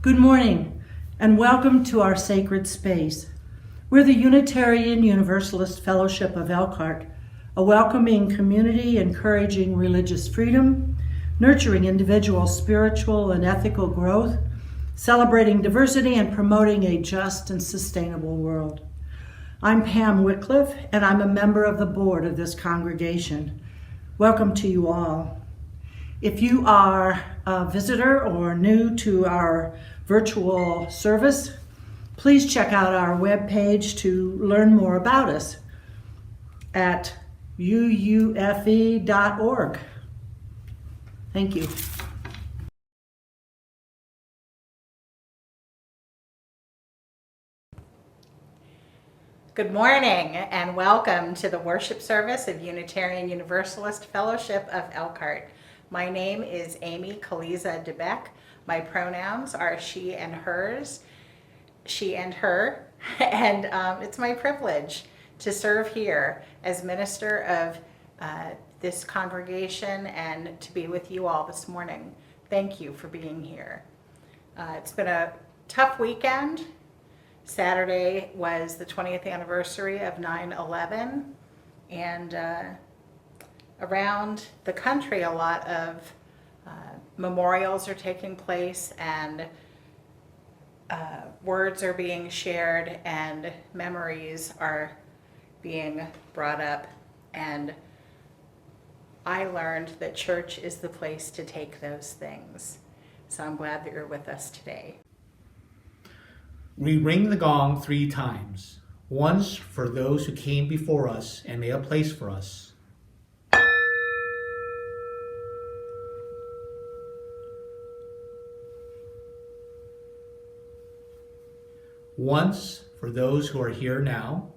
Good morning, and welcome to our sacred space. We're the Unitarian Universalist Fellowship of Elkhart, a welcoming community encouraging religious freedom, nurturing individual spiritual and ethical growth, celebrating diversity, and promoting a just and sustainable world. I'm Pam Wycliffe, and I'm a member of the board of this congregation. Welcome to you all. If you are a visitor or new to our virtual service, please check out our webpage to learn more about us at UUFE.org. Thank you. Good morning and welcome to the worship service of Unitarian Universalist Fellowship of Elkhart. My name is Amy Kaliza DeBeck. My pronouns are she and hers, she and her, and it's my privilege to serve here as minister of this congregation and to be with you all this morning. Thank you for being here. It's been a tough weekend. Saturday was the 20th anniversary of 9/11, and around the country a lot of memorials are taking place and words are being shared and memories are being brought up, and I learned that church is the place to take those things. So I'm glad that you're with us today. We ring the gong 3 times, once for those who came before us and made a place for us. Once for those who are here now.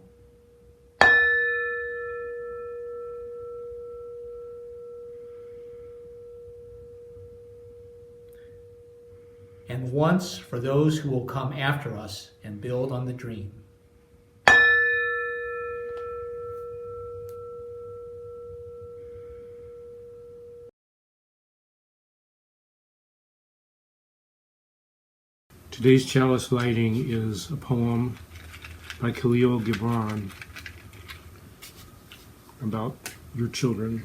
And once for those who will come after us and build on the dream. Today's chalice lighting is a poem by Khalil Gibran about your children.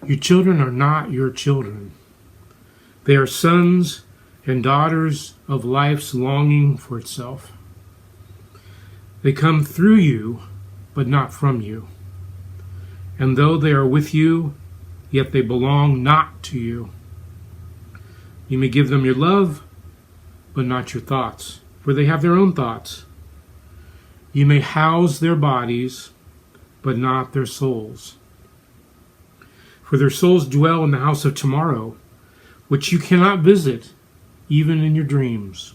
Your children are not your children. They are sons and daughters of life's longing for itself. They come through you, but not from you. And though they are with you, yet they belong not to you. You may give them your love, but not your thoughts, for they have their own thoughts. You may house their bodies, but not their souls. For their souls dwell in the house of tomorrow, which you cannot visit, even in your dreams.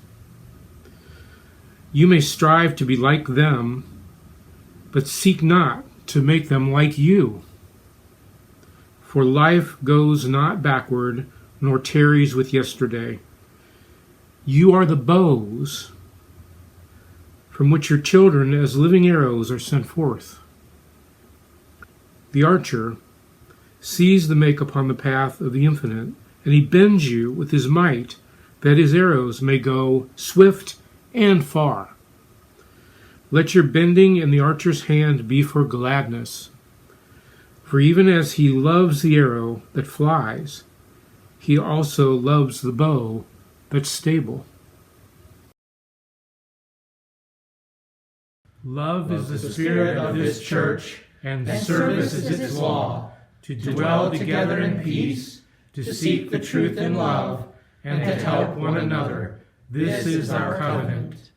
You may strive to be like them, but seek not to make them like you. For life goes not backward, nor tarries with yesterday. You are the bows from which your children as living arrows are sent forth. The archer sees the make upon the path of the infinite, and he bends you with his might, that his arrows may go swift and far. Let your bending in the archer's hand be for gladness. For even as he loves the arrow that flies, he also loves the bow that's stable. Love is the spirit of this church, and service is its law, to dwell together in peace, to seek the truth in love, and to help one another. This is our covenant.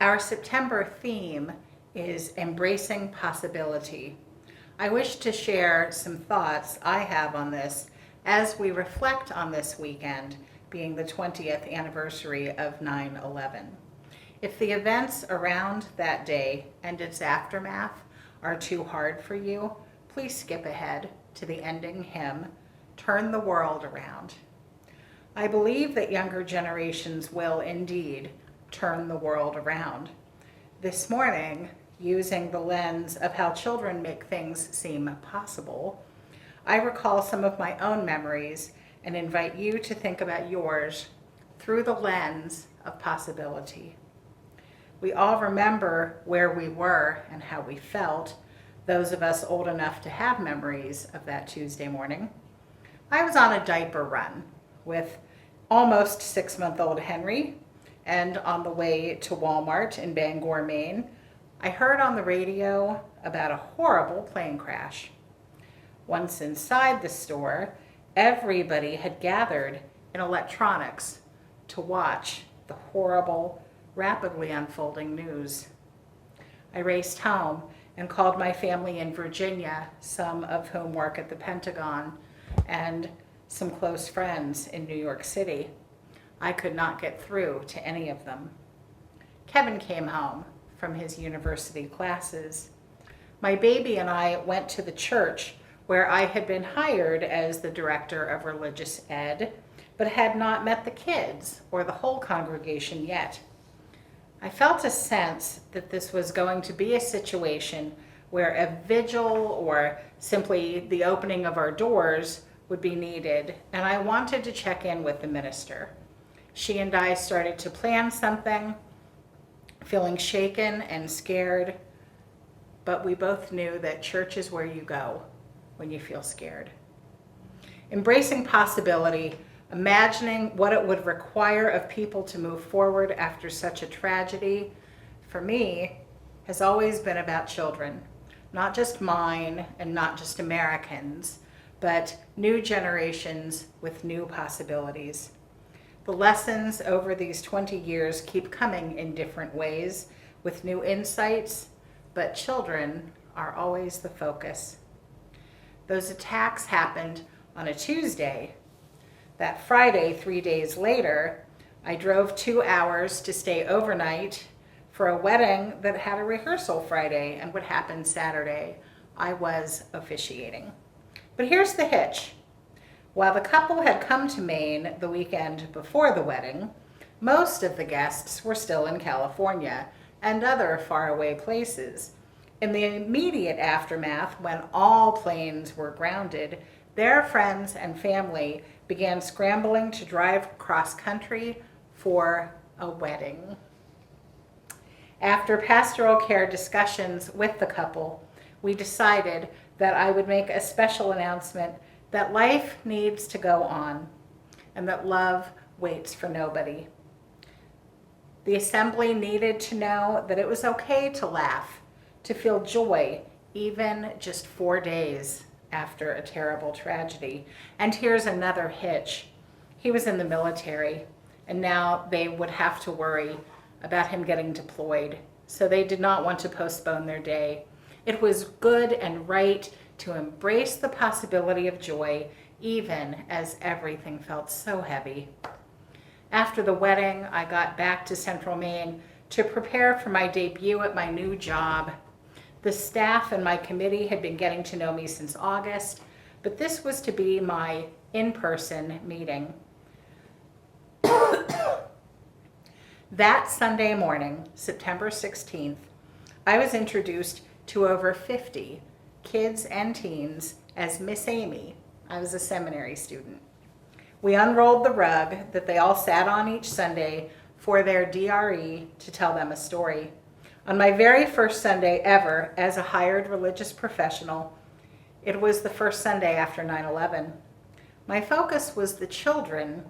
Our September theme is Embracing Possibility. I wish to share some thoughts I have on this as we reflect on this weekend being the 20th anniversary of 9/11. If the events around that day and its aftermath are too hard for you, please skip ahead to the ending hymn, Turn the World Around. I believe that younger generations will indeed turn the world around. This morning, using the lens of how children make things seem possible, I recall some of my own memories and invite you to think about yours through the lens of possibility. We all remember where we were and how we felt, those of us old enough to have memories of that Tuesday morning. I was on a diaper run with almost 6-month-old Henry, and on the way to Walmart in Bangor, Maine, I heard on the radio about a horrible plane crash. Once inside the store, everybody had gathered in electronics to watch the horrible, rapidly unfolding news. I raced home and called my family in Virginia, some of whom work at the Pentagon, and some close friends in New York City. I could not get through to any of them. Kevin came home from his university classes. My baby and I went to the church where I had been hired as the director of religious ed, but had not met the kids or the whole congregation yet. I felt a sense that this was going to be a situation where a vigil or simply the opening of our doors would be needed, and I wanted to check in with the minister. She and I started to plan something, feeling shaken and scared, but we both knew that church is where you go when you feel scared. Embracing possibility, imagining what it would require of people to move forward after such a tragedy, for me, has always been about children. Not just mine and not just Americans, but new generations with new possibilities. The lessons over these 20 years keep coming in different ways with new insights, but children are always the focus. Those attacks happened on a Tuesday. That Friday, 3 days later, I drove 2 hours to stay overnight for a wedding that had a rehearsal Friday and would happen Saturday. I was officiating. But here's the hitch. While the couple had come to Maine the weekend before the wedding, most of the guests were still in California and other faraway places. In the immediate aftermath, when all planes were grounded, their friends and family began scrambling to drive cross country for a wedding. After pastoral care discussions with the couple, we decided that I would make a special announcement that life needs to go on and that love waits for nobody. The assembly needed to know that it was okay to laugh, to feel joy, even just 4 days after a terrible tragedy. And here's another hitch. He was in the military, and now they would have to worry about him getting deployed, so they did not want to postpone their day. It was good and right to embrace the possibility of joy, even as everything felt so heavy. After the wedding, I got back to Central Maine to prepare for my debut at my new job. The staff and my committee had been getting to know me since August, but this was to be my in-person meeting. That Sunday morning, September 16th, I was introduced to over 50 kids and teens as Miss Amy. I was a seminary student. We unrolled the rug that they all sat on each Sunday for their DRE to tell them a story. On my very first Sunday ever as a hired religious professional, it was the first Sunday after 9/11. My focus was the children,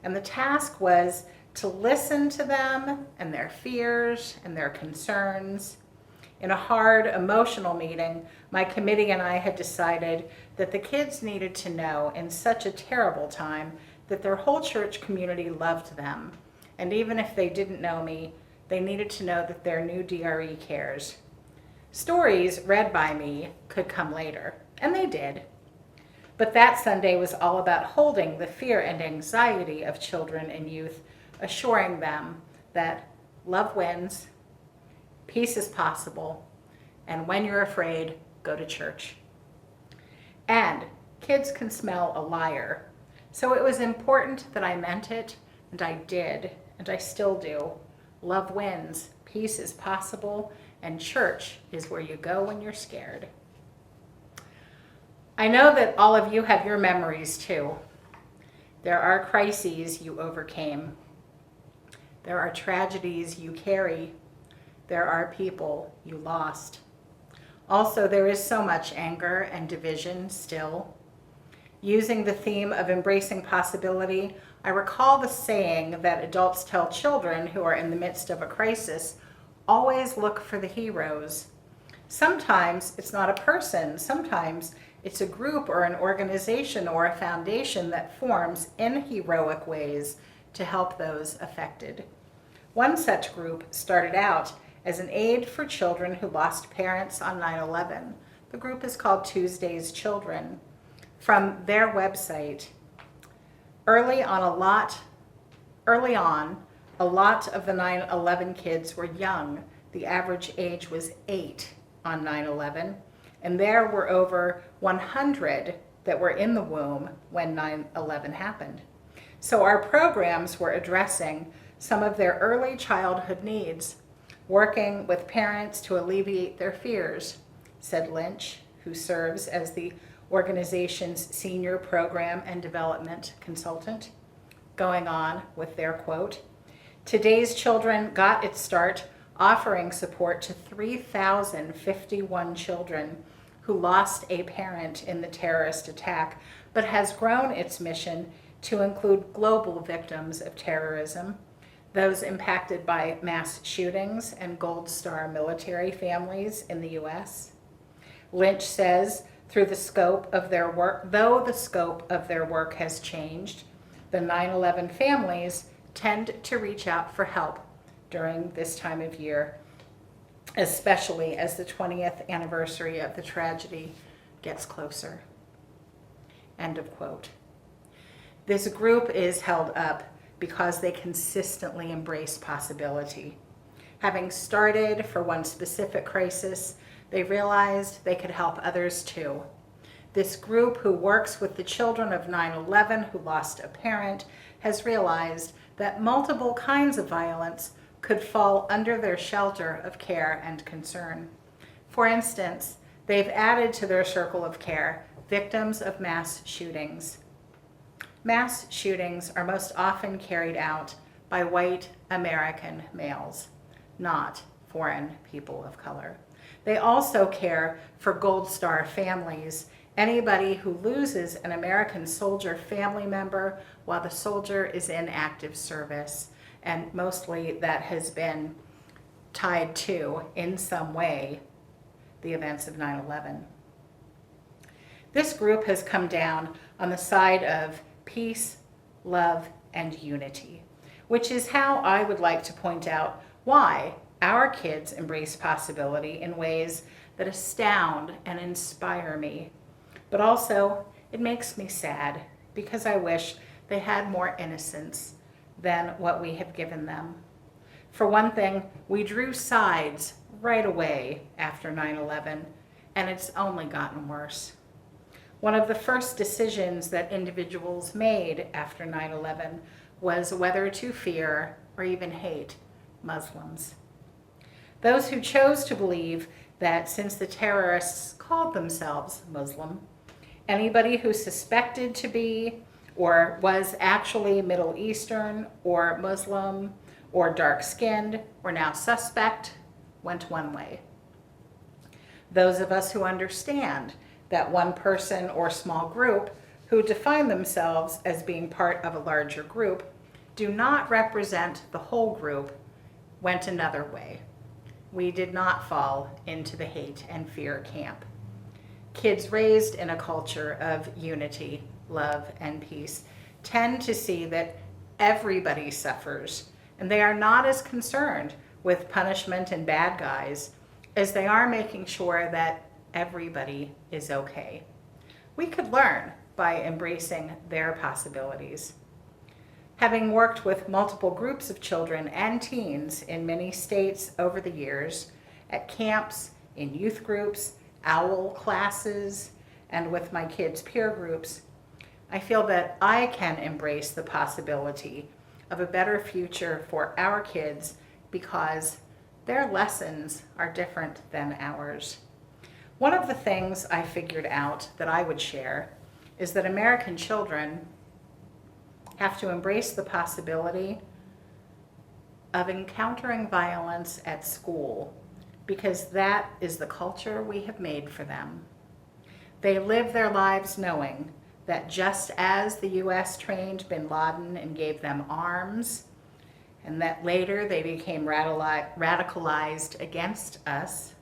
and the task was to listen to them and their fears and their concerns. In a hard, emotional meeting, my committee and I had decided that the kids needed to know in such a terrible time that their whole church community loved them. And even if they didn't know me, They needed to know that their new DRE cares. Stories read by me could come later, and they did. But that Sunday was all about holding the fear and anxiety of children and youth, assuring them that love wins, peace is possible, and when you're afraid, go to church. And kids can smell a liar. So it was important that I meant it, and I did, and I still do. Love wins, peace is possible, and church is where you go when you're scared. I know that all of you have your memories too. There are crises you overcame. There are tragedies you carry. There are people you lost. Also, there is so much anger and division still. Using the theme of embracing possibility, I recall the saying that adults tell children who are in the midst of a crisis, always look for the heroes. Sometimes it's not a person, sometimes it's a group or an organization or a foundation that forms in heroic ways to help those affected. One such group started out as an aid for children who lost parents on 9/11. The group is called Tuesday's Children. From their website, early on, a lot of the 9/11 kids were young. The average age was 8 on 9/11, and there were over 100 that were in the womb when 9/11 happened. So our programs were addressing some of their early childhood needs, working with parents to alleviate their fears, said Lynch, who serves as the organization's senior program and development consultant. Going on with their quote, "Today's Children got its start offering support to 3,051 children who lost a parent in the terrorist attack, but has grown its mission to include global victims of terrorism, those impacted by mass shootings and Gold Star military families in the U.S. Lynch says, though the scope of their work has changed, the 9/11 families tend to reach out for help during this time of year, especially as the 20th anniversary of the tragedy gets closer." End of quote. This group is held up because they consistently embrace possibility. Having started for one specific crisis, they realized they could help others too. This group, who works with the children of 9/11 who lost a parent, has realized that multiple kinds of violence could fall under their shelter of care and concern. For instance, they've added to their circle of care victims of mass shootings. Mass shootings are most often carried out by white American males, not foreign people of color. They also care for Gold Star families, anybody who loses an American soldier family member while the soldier is in active service, and mostly that has been tied to, in some way, the events of 9/11. This group has come down on the side of peace, love, and unity, which is how I would like to point out why our kids embrace possibility in ways that astound and inspire me. But also, it makes me sad because I wish they had more innocence than what we have given them. For one thing, we drew sides right away after 9/11, and it's only gotten worse. One of the first decisions that individuals made after 9/11 was whether to fear or even hate Muslims. Those who chose to believe that since the terrorists called themselves Muslim, anybody who suspected to be or was actually Middle Eastern or Muslim or dark-skinned were now suspect went one way. Those of us who understand that one person or small group who define themselves as being part of a larger group do not represent the whole group went another way. We did not fall into the hate and fear camp. Kids raised in a culture of unity, love, and peace tend to see that everybody suffers, and they are not as concerned with punishment and bad guys as they are making sure that everybody is okay. We could learn by embracing their possibilities. Having worked with multiple groups of children and teens in many states over the years, at camps, in youth groups, OWL classes, and with my kids' peer groups, I feel that I can embrace the possibility of a better future for our kids because their lessons are different than ours. One of the things I figured out that I would share is that American children have to embrace the possibility of encountering violence at school because that is the culture we have made for them. They live their lives knowing that just as the U.S. trained bin Laden and gave them arms, and that later they became radicalized against us,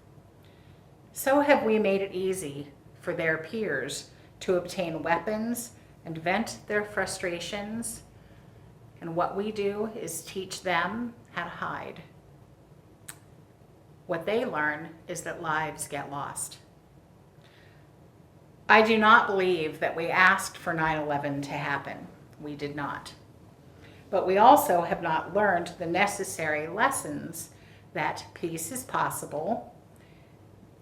so have we made it easy for their peers to obtain weapons and vent their frustrations, and what we do is teach them how to hide. What they learn is that lives get lost. I do not believe that we asked for 9/11 to happen. We did not. But we also have not learned the necessary lessons that peace is possible,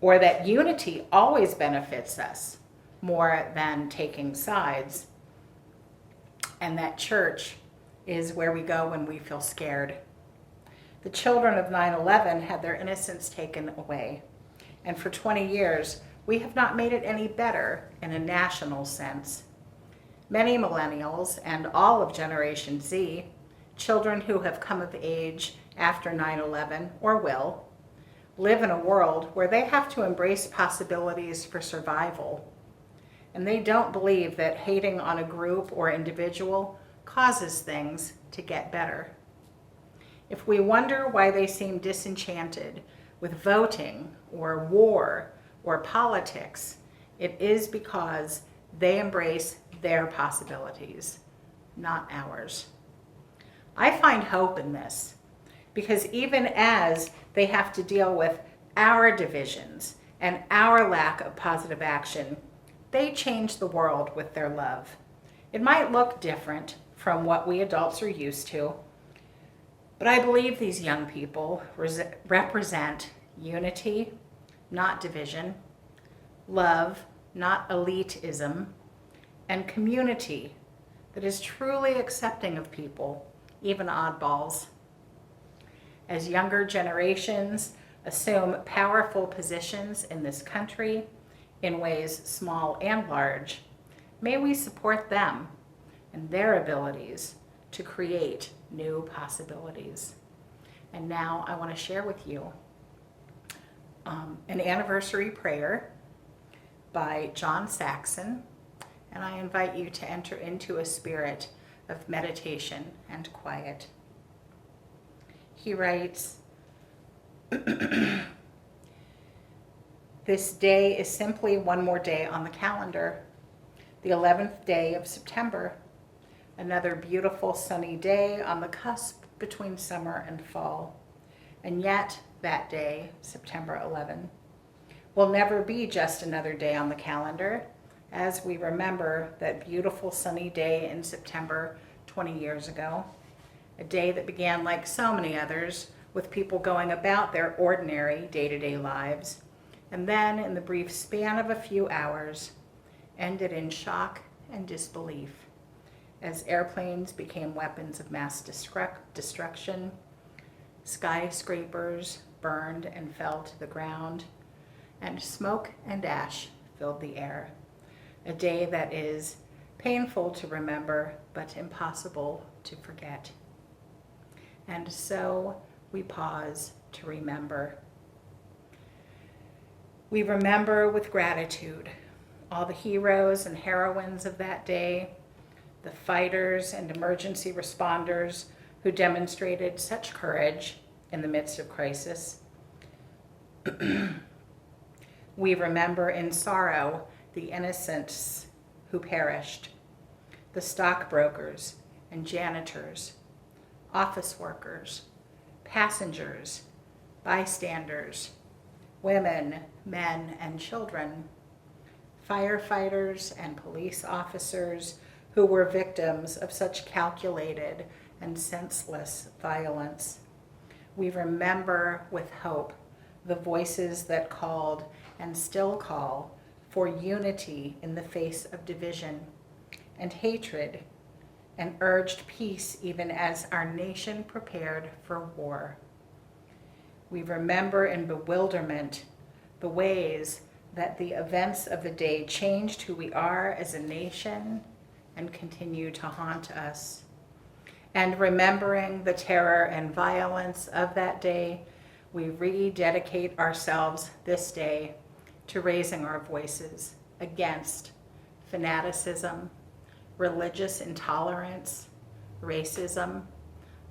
or that unity always benefits us more than taking sides, and that church is where we go when we feel scared. The children of 9/11 had their innocence taken away, and for 20 years, we have not made it any better in a national sense. Many millennials and all of Generation Z, children who have come of age after 9/11 or will, live in a world where they have to embrace possibilities for survival. And they don't believe that hating on a group or individual causes things to get better. If we wonder why they seem disenchanted with voting or war or politics, it is because they embrace their possibilities, not ours. I find hope in this because even as they have to deal with our divisions and our lack of positive action, they change the world with their love. It might look different from what we adults are used to, but I believe these young people represent unity, not division, love, not elitism, and community that is truly accepting of people, even oddballs. As younger generations assume powerful positions in this country in ways small and large, may we support them and their abilities to create new possibilities. And now I want to share with you an anniversary prayer by John Saxon, and I invite you to enter into a spirit of meditation and quiet. He writes, "This day is simply one more day on the calendar, the 11th day of September, another beautiful sunny day on the cusp between summer and fall. And yet that day, September 11, will never be just another day on the calendar as we remember that beautiful sunny day in September 20 years ago, a day that began like so many others with people going about their ordinary day-to-day lives, and then in the brief span of a few hours, ended in shock and disbelief as airplanes became weapons of mass destruction, skyscrapers burned and fell to the ground, and smoke and ash filled the air. A day that is painful to remember, but impossible to forget. And so we pause to remember. We remember with gratitude all the heroes and heroines of that day, the fighters and emergency responders who demonstrated such courage in the midst of crisis. We remember in sorrow the innocents who perished, the stockbrokers and janitors, office workers, passengers, bystanders, women, men, and children, firefighters and police officers who were victims of such calculated and senseless violence. We remember with hope the voices that called and still call for unity in the face of division and hatred, and urged peace even as our nation prepared for war. We remember in bewilderment the ways that the events of the day changed who we are as a nation and continue to haunt us. And remembering the terror and violence of that day, we rededicate ourselves this day to raising our voices against fanaticism, religious intolerance, racism,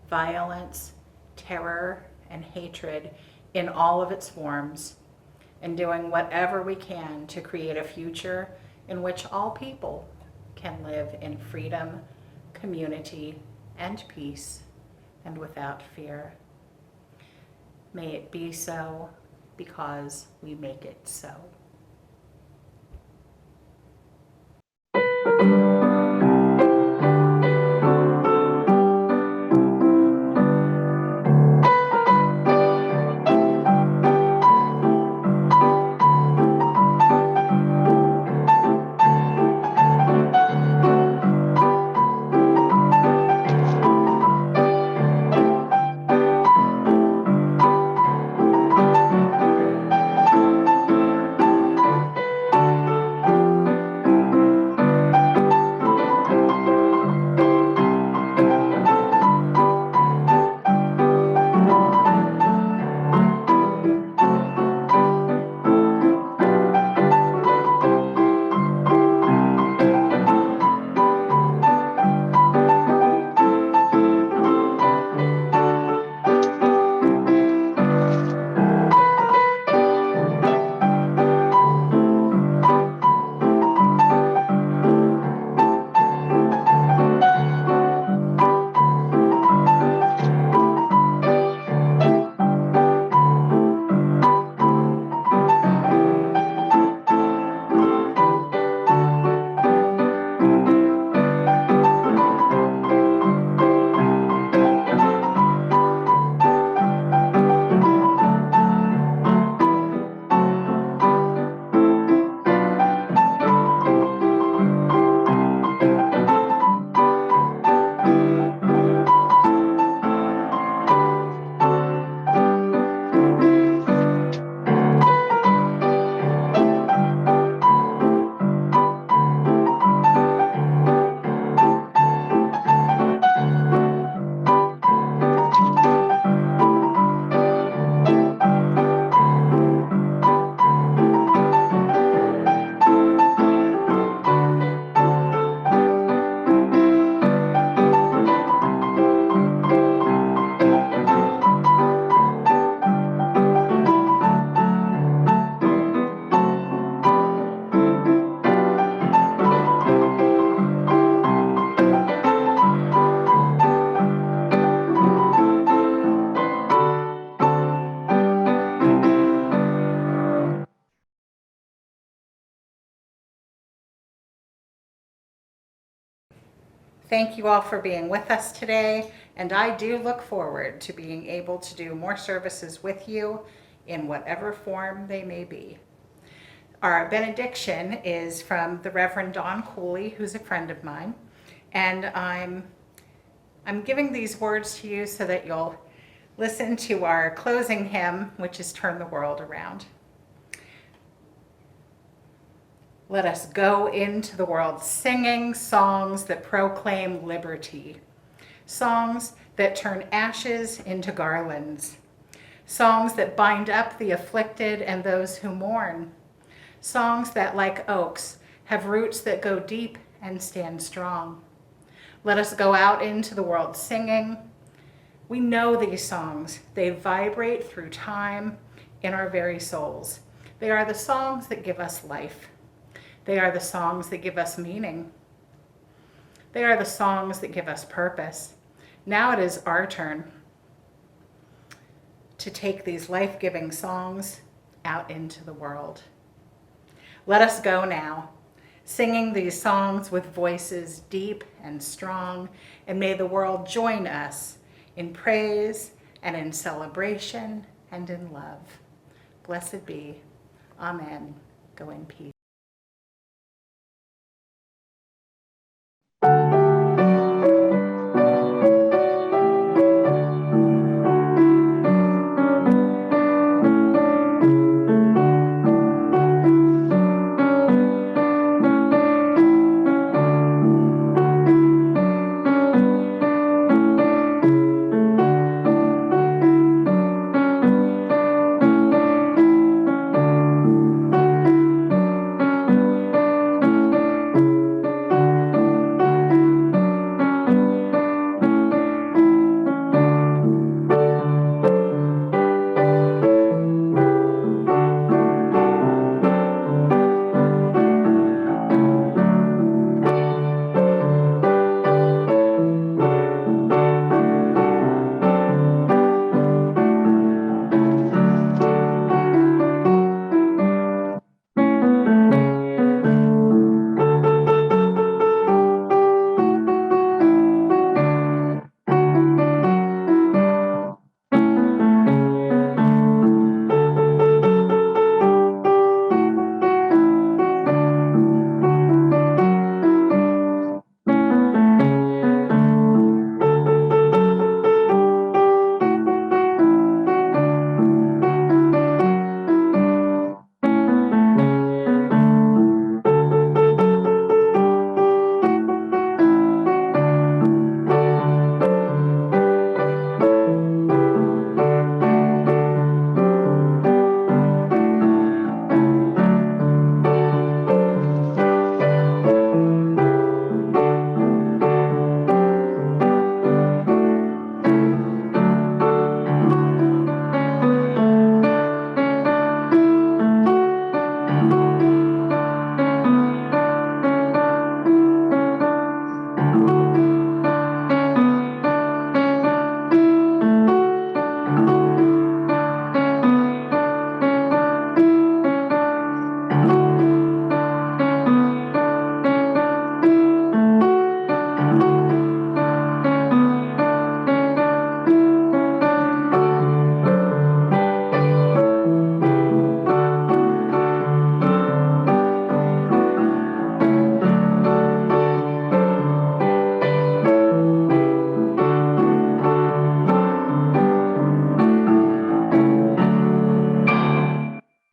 violence, terror, and hatred in all of its forms, and doing whatever we can to create a future in which all people can live in freedom, community, and peace, and without fear. May it be so, because we make it so. Thank you all for being with us today, and I do look forward to being able to do more services with you in whatever form they may be. Our benediction is from the Reverend Don Cooley, who's a friend of mine, and I'm giving these words to you so that you'll listen to our closing hymn, which is Turn the World Around. Let us go into the world singing songs that proclaim liberty, songs that turn ashes into garlands, songs that bind up the afflicted and those who mourn, songs that, like oaks, have roots that go deep and stand strong. Let us go out into the world singing. We know these songs. They vibrate through time in our very souls. They are the songs that give us life. They are the songs that give us meaning. They are the songs that give us purpose. Now it is our turn. to take these life-giving songs out into the world. Let us go now, singing these songs with voices deep and strong, and may the world join us in praise and in celebration and in love. Blessed be. Amen. Go in peace.